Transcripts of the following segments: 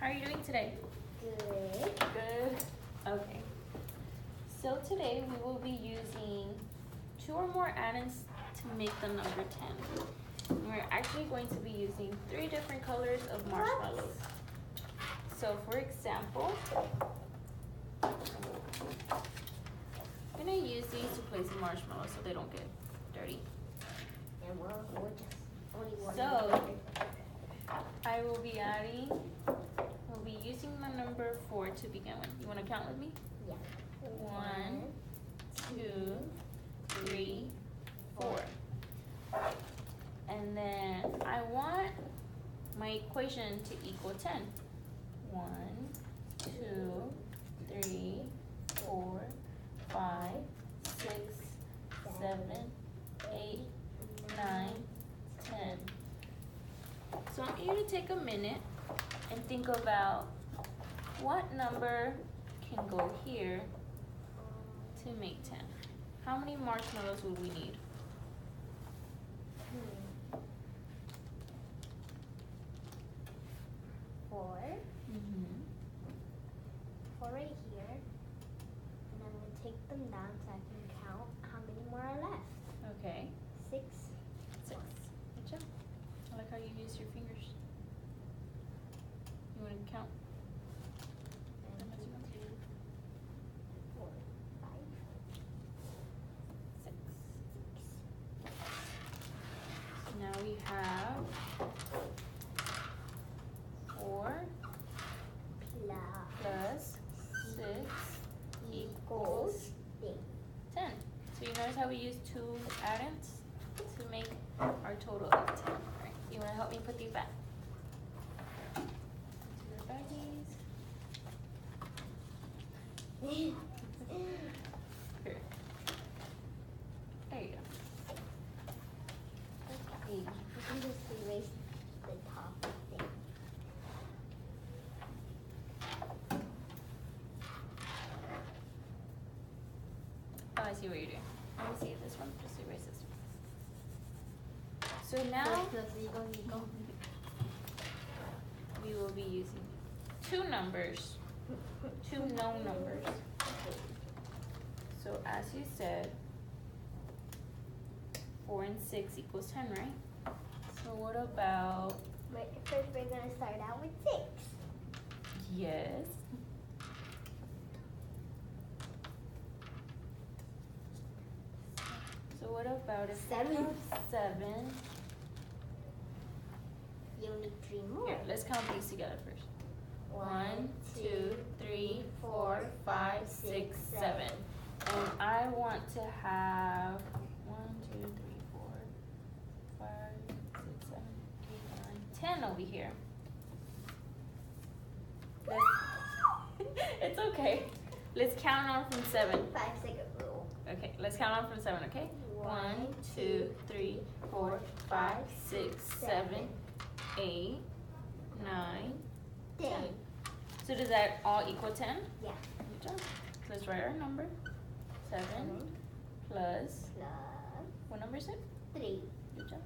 How are you doing today? Good. Good. Okay. So today we will be using 2 or more addends to make the number 10. We're actually going to be using 3 different colors of marshmallows. So for example, I'm gonna use these to place the marshmallows so they don't get dirty. And we'll just only one. So I will be using the number 4 to begin with. You wanna count with me? Yeah. 1, 2, 3, 4. And then I want my equation to equal 10. 1, 2, 3, 4, 5, 6, 7, 8, 9, 10. So I want you to take a minute and think about what number can go here to make 10. How many marshmallows would we need? 4. Mm-hmm. 4 right here. And I'm going to take them down so I can count how many more are left. Okay. 6. 6. Good job. I like how you use your fingers. You want to count? 1, 2, 3, 4, 5, 6. So now we have 4 plus 6 equals 10. So you notice how we use 2 addends to make our total of 10. All right. You want to help me put these back? Into your baggies. Here. There you go. Okay. You can just erase the top thing. Oh, I see what you're doing. Let me see this one. Just erase this one. So now we will be using 2 numbers, 2 known numbers. So as you said, 4 and 6 equals 10, right? So what about, First we're going to start out with 6. yes. So what about if we 7. have 7? You'll need 3 more. Here, let's count these together first. 1, 2, 3, 4, 5, 6, 7. And I want to have 1, 2, 3, 4, 5, 6, 7, 8, 9, 10 over here. It's okay. Let's count on from 7. 5-second rule. Okay, let's count on from 7, okay? 1, 2, 3, 4, 5, 6, 7, 8, 9, 10. So does that all equal 10? Yeah. Good job. So let's write our number. 7 plus, what number is it? 3. Good job.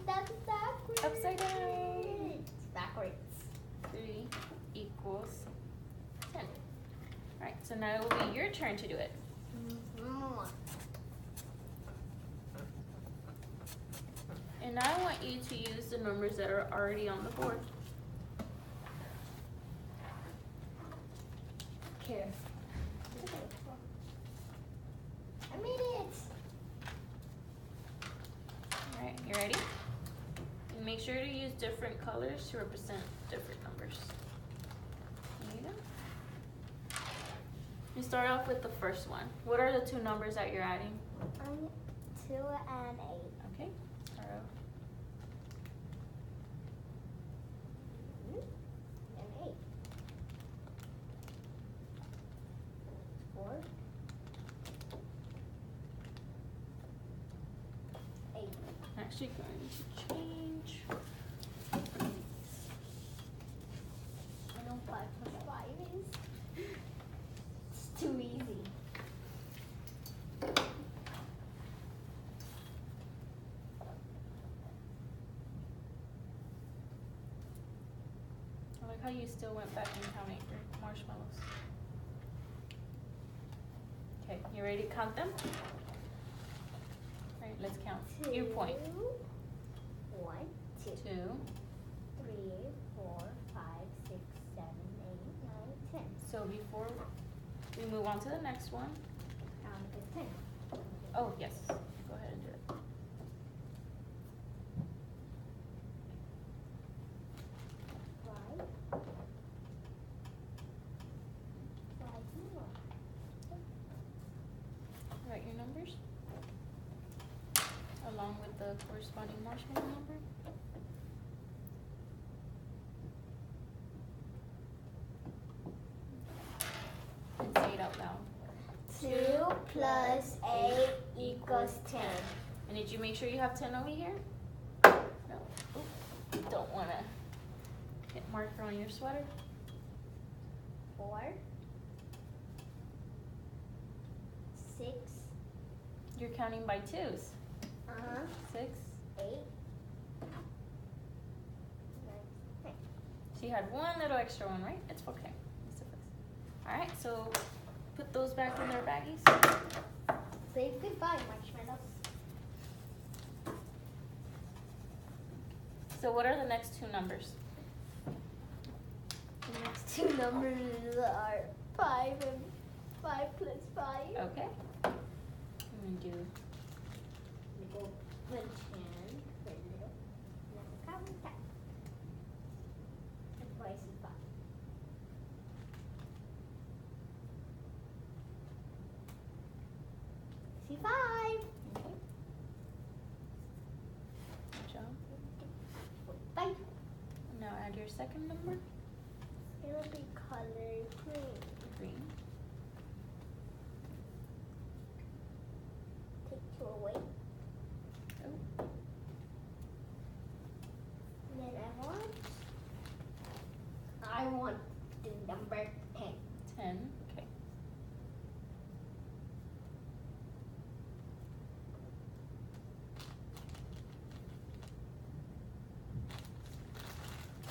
That's backwards. Upside down. It's backwards. 3 equals 10. Alright, so now it will be your turn to do it. And I want you to use the numbers that are already on the board. Here. I made it. Alright, you ready? And make sure to use different colors to represent different numbers. There you go. You start off with the first one. What are the 2 numbers that you're adding? 2 and 8. Okay, start off. And 8. 4. 8. I'm actually going to change. I know 5 plus 5 is. It's too easy. how you still went back and counted your marshmallows. Okay, you ready to count them? Alright, let's count. Your point. 1, 2, 2, 3, 4, 5, 6, 7, 8, 9, 10. so before we move on to the next one. The 10. Oh, yes. Go ahead and do it. 5. 5 more. Write your numbers along with the corresponding marshmallow number. And say it out loud. 2 plus 8 equals 10. And did you make sure you have 10 over here? No. Oop. You don't want to get marker on your sweater. 4, 6, You're counting by twos. 6. 8, 9, 10. So you had one little extra one, right? It's okay. Alright, so put those back in their baggies. Say goodbye, marshmallows. So what are the next two numbers? The next two numbers are 5 and 5 plus 5. Okay. I'm gonna do We go punch hand, put it up, and then count that. And twice is 5. See 5. okay. Good job. 5. Now add your second number. It'll be colored green. Green. Take 2 away. Oh. And then I want the number 10. 10. Okay.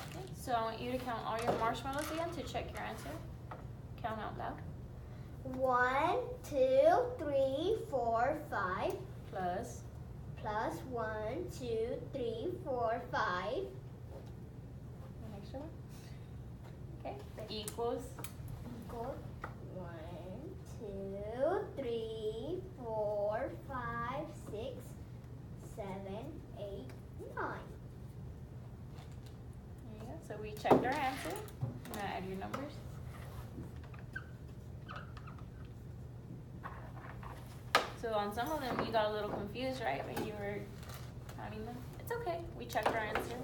Okay, so I want you to count all your marshmallows again to check your answer. Count out loud. 1, 2, 3, 4, 5. Plus. Plus 1, 2, 3, 4, 5. An extra one. Okay. Equals. Equal 1, 2, 3, 4, 5, 6, 7, 8, 9. There you go. So we checked our answer. Now add your numbers. So on some of them you got a little confused, right, when you were counting them? It's okay. We checked our answer.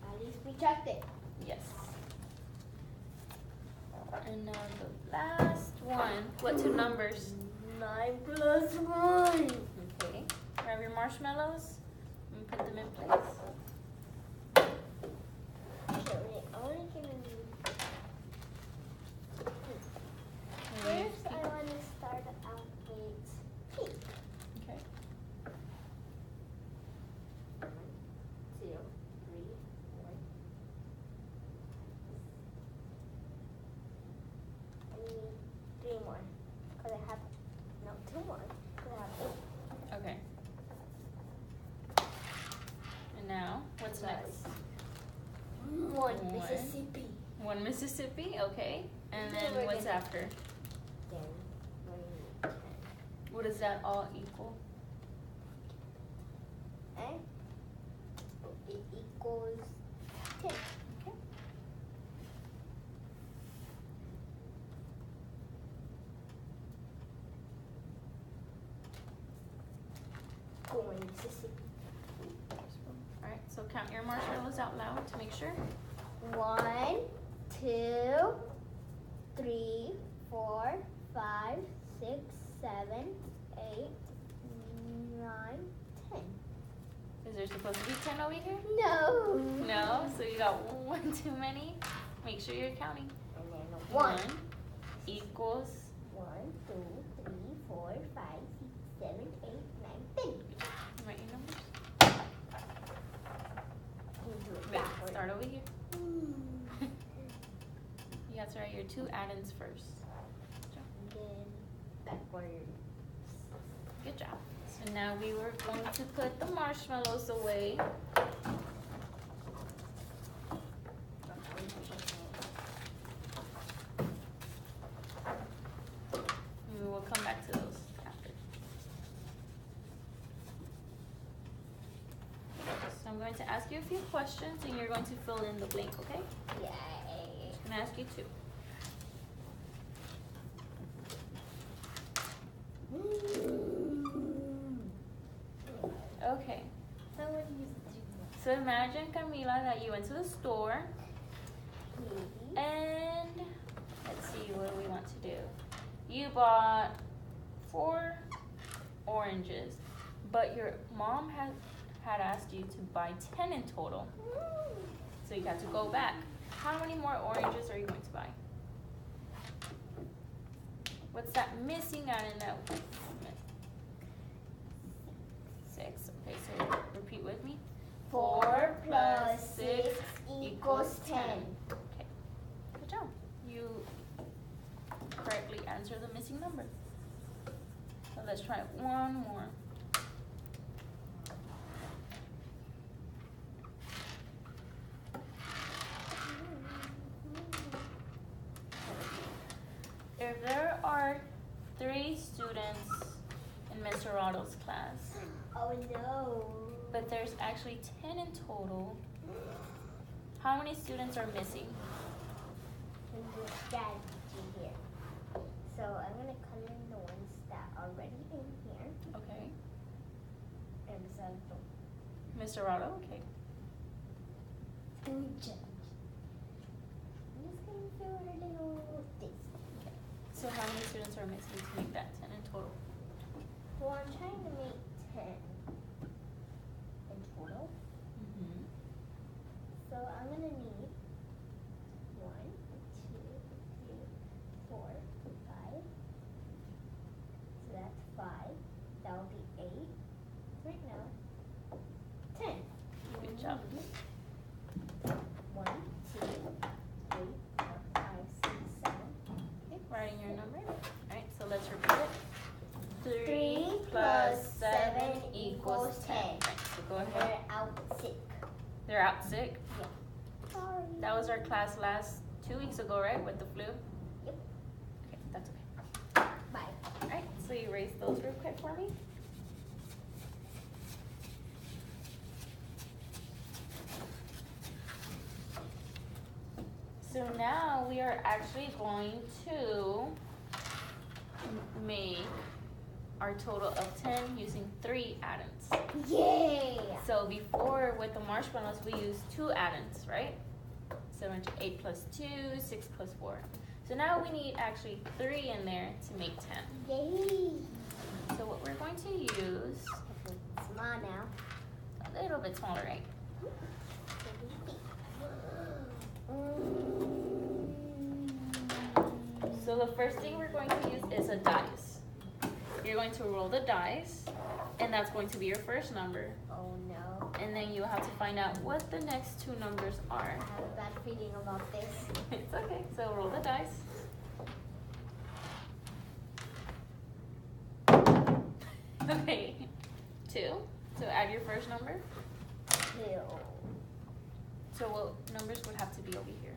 At least we checked it. Yes. And now the last one. What two numbers? 9 plus 1. Okay. Grab your marshmallows and put them in place. Okay, I want to give you. And then First, I want to start out with pink. Okay. 1, 2, 3, 4. I need 3 more. Because I have, no, 2 more. Because I have 8. Okay. And now, what's next? 1 1. Mississippi. 1 Mississippi, okay. And So then we're what's gonna- after? Then we're going to 10. What does that all equal? And it equals 10. Okay. Going Mississippi. Alright, so count your marshmallows out loud to make sure. 1, 2, 3, 4, 5, 6, 7, 8, 9, 10. Is there supposed to be 10 over here? No. No, so you got one too many. Make sure you're counting. And then 1. Equals. 1, 2, 3, 4, 5, 6, 7, 8, 9, 10. Write your numbers. You do it Wait, backwards. start over here. to write your 2 addends first. And then backwards. Good job. So now we were going to put the marshmallows away. And we will come back to those after. So I'm going to ask you a few questions and you're going to fill in the blank, okay? Yay. I'm going to ask you 2. Okay. Someone used to So imagine, Camila, that you went to the store and let's see, what do we want to do? You bought 4 oranges, but your mom had asked you to buy 10 in total. So you got to go back. How many more oranges are you going to buy? What's that missing out in that? 6. Okay, so repeat with me. 4 plus 6 equals 10. Okay, good job. You correctly answered the missing number. So let's try one more. If there are 3 students in Mr. Otto's class, Oh no. but there's actually 10 in total, how many students are missing? And the strategy here. So I'm gonna color in the ones that are already in here. Okay. And so Mr. Otto, okay. don't judge. I'm just gonna fill her little this. So how many students are missing to make that 10 in total? Well, I'm trying to make 10 in total. Mm-hmm. So I'm gonna need 1, 2, 3, 4, 5. So that's 5. That will be 8. Right now, 10. Good job. 1, 2, 3, 4, 5, 6, 7. Okay, writing your number. Alright, so let's repeat it. 3 plus 7 equals 10. Right, so go ahead. They're out sick. They're out sick. Yeah. Sorry. That was our class last 2 weeks ago, right? With the flu? Yep. Okay, that's okay. Bye. Alright, so you erase those real quick for me. So now we are actually going to make our total of 10 using 3 addends. Yay! So before with the marshmallows we used 2 addends, right? So 8 plus 2, 6 plus 4. So now we need actually 3 in there to make 10. Yay! So what we're going to use, Small now. a little bit smaller, right? So the first thing we're going to use is a dice. You're going to roll the dice, and that's going to be your first number. Oh no. And then you have to find out what the next 2 numbers are. I have a bad feeling about this. It's okay, so roll the dice. Okay, 2. So add your first number. 2. So what numbers would have to be over here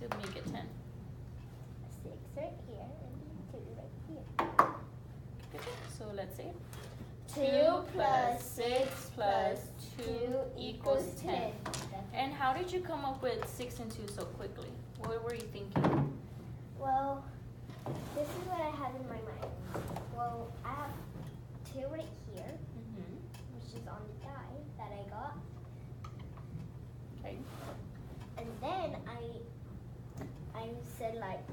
to make it 10? 6 right here and 2 right here. Good. So let's say 2 plus 6 plus 2 equals 10. And how did you come up with 6 and 2 so quickly? What were you thinking? Well, this is what I had in my mind. Well, I have 2 right here, Mm-hmm. which is on the die that I got. Okay. And then I said like,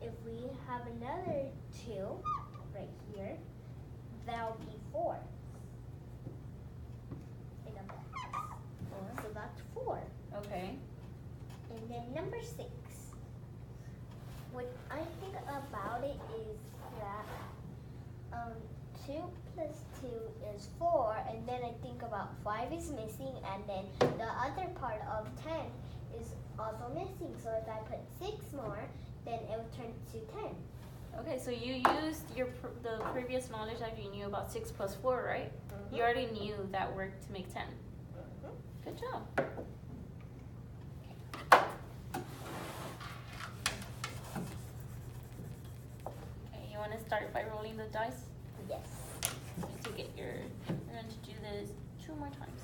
if we have another 2 right here, that'll be 4 in a box. 4. So that's 4. Okay. And then number 6. What I think about it is that 2 plus 2 is 4, and then I think about 5 is missing, and then the other part of 10 is also missing. So if I put 6 more, then it would turn to 10. Okay, so you used the previous knowledge that you knew about 6 plus 4, right? Mm-hmm. You already knew that worked to make 10. Mm-hmm. Good job. Okay, you want to start by rolling the dice? Yes. You need to get your, we're going to do this 2 more times.